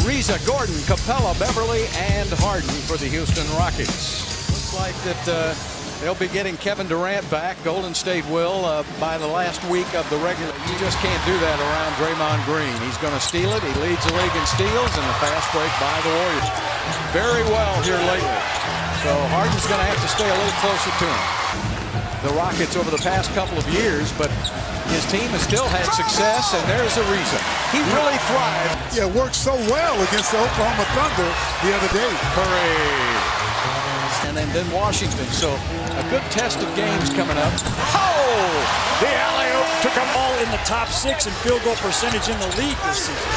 Ariza, Gordon, Capella, Beverly, and Harden for the Houston Rockets. Looks like that they'll be getting Kevin Durant back. Golden State will by the last week of the regular. You just can't do that around Draymond Green. He's going to steal it. He leads the league in steals, and the fast break by the Warriors. Very well here lately. So Harden's going to have to stay a little closer to him. The Rockets over the past couple of years, but his team has still had success, and there's a reason. He really thrived. Yeah, worked so well against the Oklahoma Thunder the other day. Curry. And then Washington. So a good test of games coming up. Oh! The alley-oop took them all in the top 6 in field goal percentage in the league this season.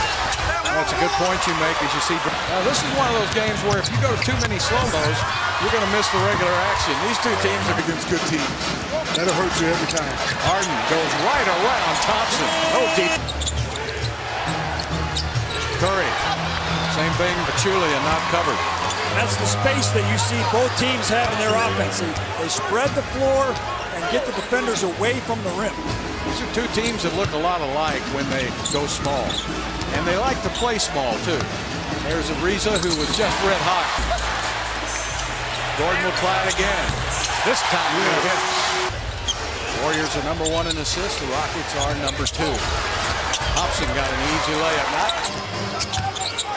That's a good point you make as you see. Now, this is one of those games where if you go to too many slow-mos, you're going to miss the regular action. These two teams are against good teams. That'll hurt you every time. Harden goes right around Thompson. Oh, deep. Curry. Same thing, Pachulia not covered. That's the space that you see both teams have in their offense. They spread the floor and get the defenders away from the rim. These are two teams that look a lot alike when they go small. And they like to play small, too. There's Ariza, who was just red hot. Gordon will try it again. This time, Warriors are number 1 in assists. The Rockets are number 2. Thompson got an easy layup.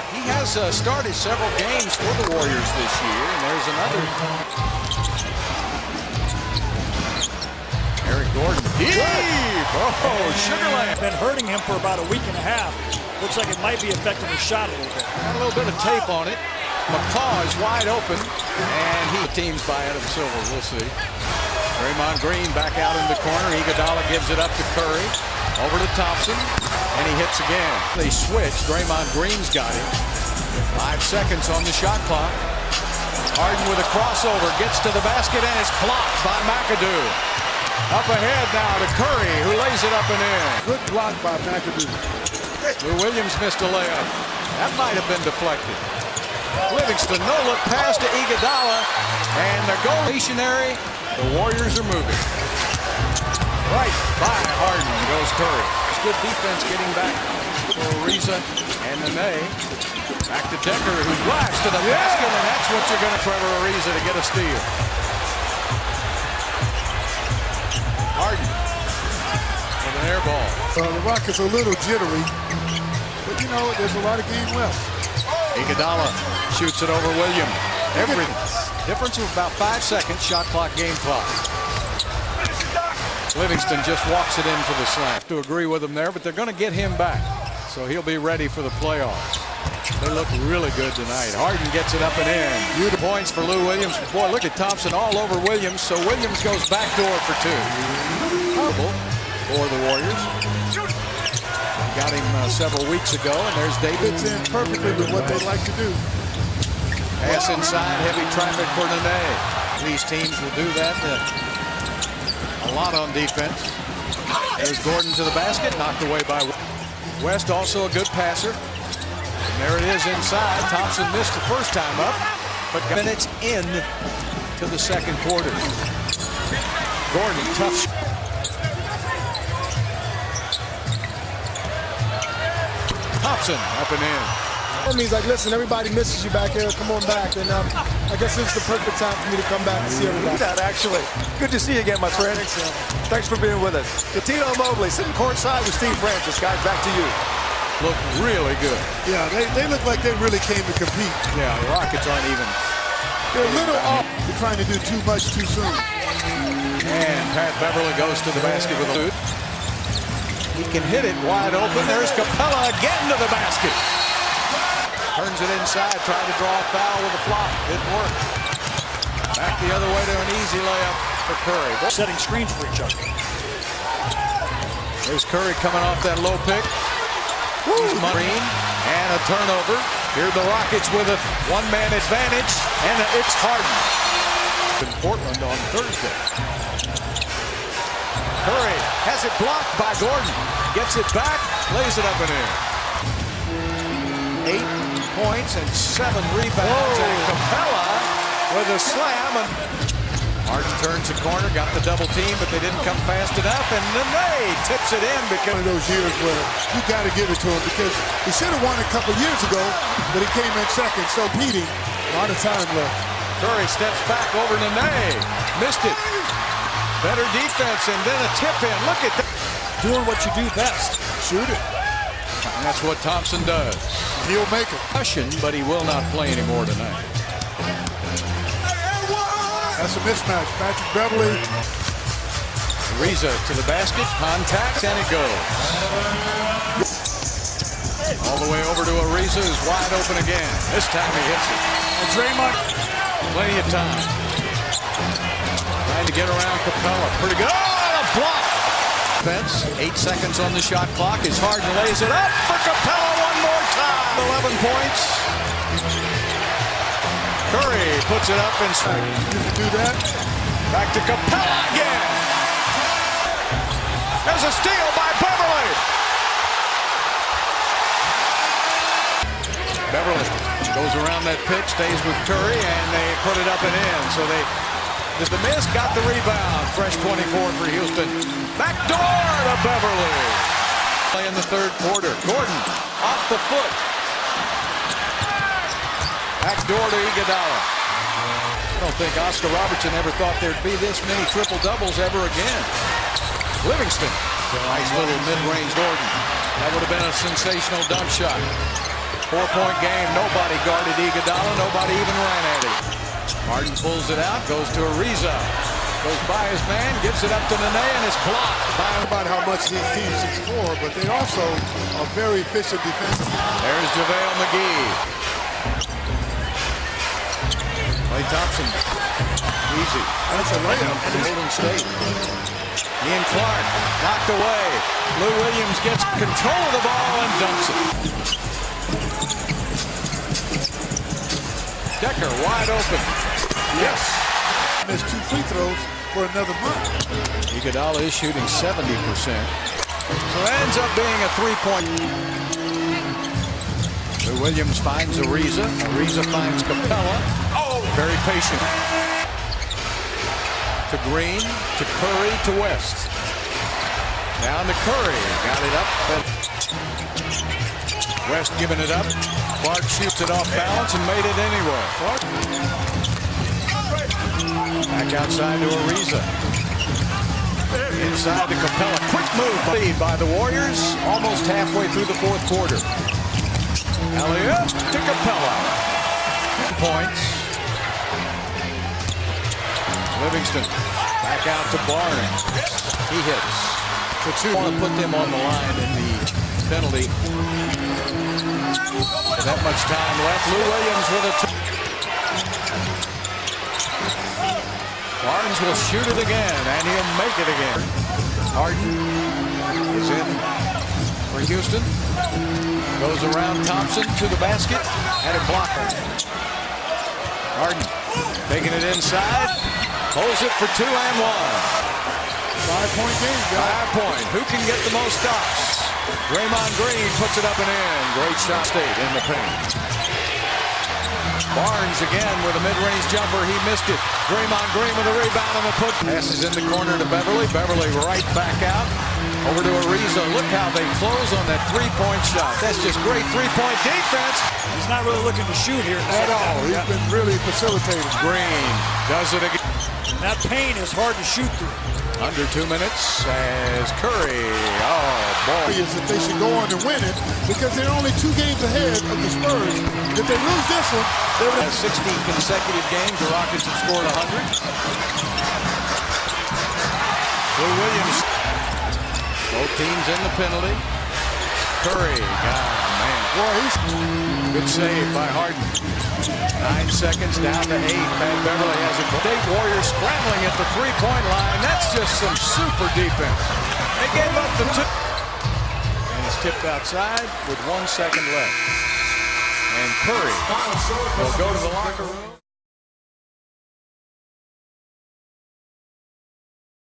He has started several games for the Warriors this year, and there's another. Eric Gordon, deep! Oh, Sugarland. Been hurting him for about a week and a half. Looks like it might be affecting his shot a little bit. Got a little bit of tape on it. McCaw is wide open, and he teams by Adam Silver. We'll see. Draymond Green back out in the corner. Iguodala gives it up to Curry. Over to Thompson, and he hits again. They switch. Draymond Green's got him. 5 seconds on the shot clock. Harden with a crossover, gets to the basket, and it's blocked by McAdoo. Up ahead now to Curry, who lays it up and in. Good block by McAdoo. Lou Williams missed a layup. That might have been deflected. Livingston, no-look pass to Iguodala, and the goal stationary. The Warriors are moving. Right by Harden goes Curry. It's good defense getting back for Ariza and Nene. Back to Decker, who blasts to the basket, and that's what you're going to Trevor Ariza to get a steal. Harden with an air ball. The Rockets are a little jittery, but you know, there's a lot of game left. Iguodala shoots it over Williams. Everything. Difference of about 5 seconds, shot clock, game clock. Livingston just walks it in for the slam. To agree with him there, but they're going to get him back. So he'll be ready for the playoffs. They look really good tonight. Harden gets it up and in. Beautiful points for Lou Williams. Boy, look at Thompson all over Williams. So Williams goes backdoor for 2. For the Warriors. We got him several weeks ago, and there's David. Fits in perfectly with what they like to do. Pass inside, heavy traffic for Nene. These teams will do that a lot on defense. There's Gordon to the basket, knocked away by West, also a good passer. And there it is inside. Thompson missed the first time up, but minutes in to the second quarter. Gordon, tough. Thompson up and in. That means, like, listen, everybody misses you back here. Come on back. And I guess it's the perfect time for me to come back and see everybody. That actually. Good to see you again, my friend. Thanks for being with us. Tino Mobley sitting courtside with Steve Francis. Guys, back to you. Look really good. Yeah, they look like they really came to compete. Yeah, the Rockets aren't even. They're a little off. They're trying to do too much too soon. And Pat Beverly goes to the basket with a loot. He can hit it wide open. There's Capella again to the basket. Turns it inside, tried to draw a foul with a flop. Didn't work. Back the other way to an easy layup for Curry. Setting screens for each other. There's Curry coming off that low pick. He's Green and a turnover. Here the Rockets with a one-man advantage, and it's Harden. In Portland on Thursday. Curry has it blocked by Gordon. Gets it back, lays it up and in. 8 points and 7 rebounds. And Capella with a slam. Harden turns the corner, got the double team, but they didn't come fast enough, and Nene tips it in because One of those years where you got to give it to him because he should have won a couple years ago, but he came in second, so beating. A lot of time left. Curry steps back over Nene, missed it. Better defense, and then a tip in. Look at that. Doing what you do best. Shoot it. And that's what Thompson does. He'll make it. Cushion, but he will not play anymore tonight. That's a mismatch. Patrick Beverly. Ariza to the basket, contact, and it goes. All the way over to Ariza, who's wide open again. This time he hits it. And Draymond. Plenty of time. Trying to get around Capella. Pretty good. Oh, a block. Defense. 8 seconds on the shot clock as Harden lays it up for Capella one more time. 11 points. Curry puts it up and You can do that. back to Capella again. There's a steal by Beverly. Beverly goes around that pitch, stays with Curry, and they put it up and in. So the miss got the rebound. Fresh 24 for Houston. Back door to Beverly. Play in the third quarter. Gordon off the foot. Back door to Iguodala. I don't think Oscar Robertson ever thought there'd be this many triple-doubles ever again. Livingston. Nice little mid-range Gordon. That would have been a sensational dunk shot. 4-point game. Nobody guarded Iguodala. Nobody even ran at him. Harden pulls it out. Goes to Ariza. Goes by his man. Gives it up to Nene and it's blocked. About how much these teams can score, but they also are very efficient defensively. There's JaVale McGee. Klay Thompson. Easy. That's a layup. Golden State. Ian Clark knocked away. Lou Williams gets control of the ball and dunks it. Decker wide open. Yes. Missed 2 free throws for another month. Iguodala is shooting 70%. So it ends up being a 3-point. Lou Williams finds Ariza. Ariza finds Capella. Oh, very patient. To Green, to Curry, to West. Down to Curry. Got it up. West giving it up. Clark shoots it off balance and made it anyway. Clark. Back outside to Ariza. Inside to Capella. Quick move. Lead by the Warriors. Almost halfway through the fourth quarter. Alley-oop to Capella. Points. Livingston back out to Barnes. He hits. For 2. Want to put them on the line in the penalty. With that much time left. Lou Williams with a Barnes will shoot it again, and he'll make it again. Harden is in for Houston. Goes around Thompson to the basket, and it blocked. Harden taking it inside. Holds it for 2 and 1. 5-point game, guys. 5 point. Who can get the most stops? Draymond Green puts it up and in. Great shot. State in the paint. Barnes again with a mid-range jumper. He missed it. Draymond Green with a rebound on the put. Passes in the corner to Beverly. Beverly right back out. Over to Ariza. Look how they close on that 3-point shot. That's just great 3-point defense. He's not really looking to shoot here. At all. He's been really facilitating. Green does it again. And that paint is hard to shoot through. Under 2 minutes as Curry. Oh, boy. Is that they should go on and win it because they're only 2 games ahead of the Spurs. If they lose this one, they would have 16 consecutive games. The Rockets have scored 100. Lou Williams. Both teams in the penalty. Curry. Oh, man. Boy, he's good save by Harden. 9 seconds down to 8. Pat Beverly has a State Warriors scrambling at the 3-point line. That's just some super defense. They gave up the 2. And it's tipped outside with 1 second left. And Curry will go to the locker room.